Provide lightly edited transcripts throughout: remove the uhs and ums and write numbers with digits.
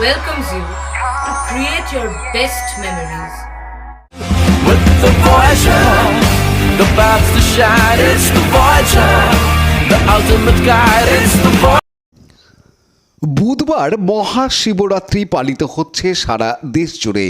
welcomes you to create your best memories. With the Voyager, the path to shine, it's the Voyager, the ultimate guide, it's the Voyager. বুধবার মহাশিবরাত্রি পালিত হচ্ছে সারা দেশ জুড়ে।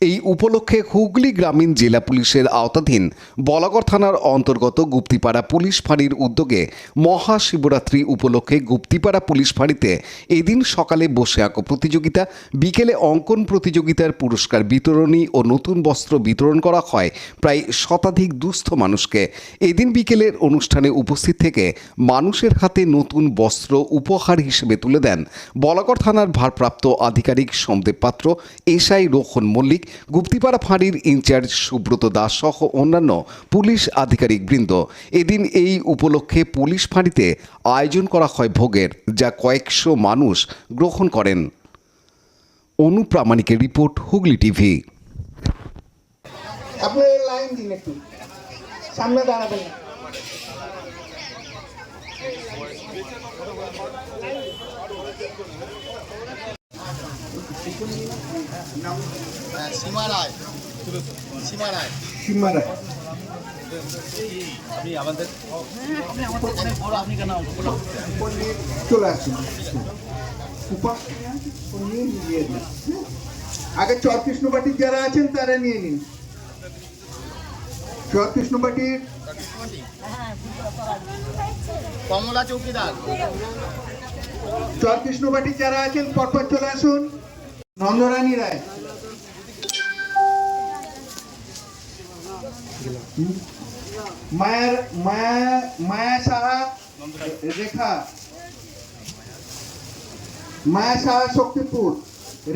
এই উপলক্ষে হুগলি গ্রামীণ জেলা পুলিশের আওতাধীন বলাগড় থানার অন্তর্গত গুপ্তিপাড়া পুলিশ ফাঁড়ির উদ্যোগে মহাশিবরাত্রি উপলক্ষে গুপ্তিপাড়া পুলিশ ফাঁড়িতে এদিন সকালে বসে আঁকো প্রতিযোগিতা, বিকেলে অঙ্কন প্রতিযোগিতার পুরস্কার বিতরণী ও নতুন বস্ত্র বিতরণ করা হয় প্রায় শতাধিক দুস্থ মানুষকে। এদিন বিকেলের অনুষ্ঠানে উপস্থিত থেকে মানুষের হাতে নতুন বস্ত্র উপহার হিসেবে তুলে দেন বলাগড় থানার ভারপ্রাপ্ত আধিকারিক সোমদেব পাত্র, এসআই রোহন মল্লিক, গুপ্তিপাড়া ফাঁড়ির ইনচার্জ সুব্রত দাস সহ অন্যান্য পুলিশ আধিকারিক বৃন্দ। এদিন এই উপলক্ষে পুলিশ ফাঁড়িতে আয়োজন করা হয় ভোগের, যা কয়েকশো মানুষ গ্রহণ করেন। অনুপ্রামাণিকের রিপোর্ট, হুগলি টিভি। আপনি লাইন দিন, একটু সামনে দাঁড়াবেন। সীমা রায় আপনি আমাদের চলে আসুন। আগে চর কৃষ্ণবাটির যারা আছেন তারা নিয়ে নিন। চর কৃষ্ণবাটির কমলা চৌকিদার, চর কৃষ্ণবাটির যারা আছেন পরপর চলে আসুন। নন্দরানী রায়, মায়া সাহা রেখা, মায়া সাহা শক্তিপুর,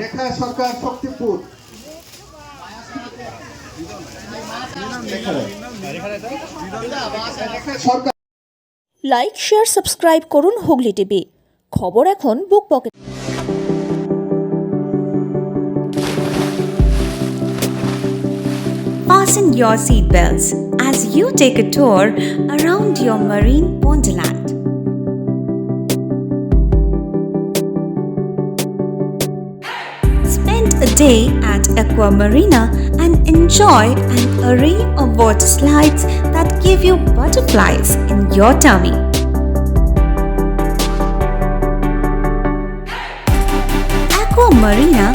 রেখা সরকার শক্তিপুর, সরকার। লাইক, শেয়ার, সাবস্ক্রাইব করুন হুগলি টিভি। খবর এখন বুক pocket. Fasten your seatbelts as you take a tour around your marine wonderland. Spend a day at Aqua Marina and enjoy an array of water slides that give you butterflies in your tummy. Aqua Marina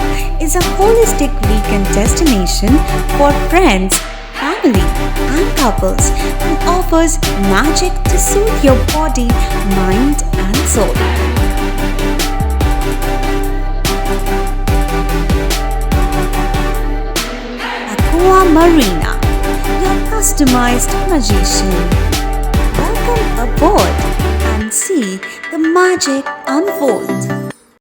is a holistic weekend destination for friends, family, and couples and offers magic to soothe your body, mind, and soul. Aqua Marina, your customized magician. Welcome aboard and see the magic unfold.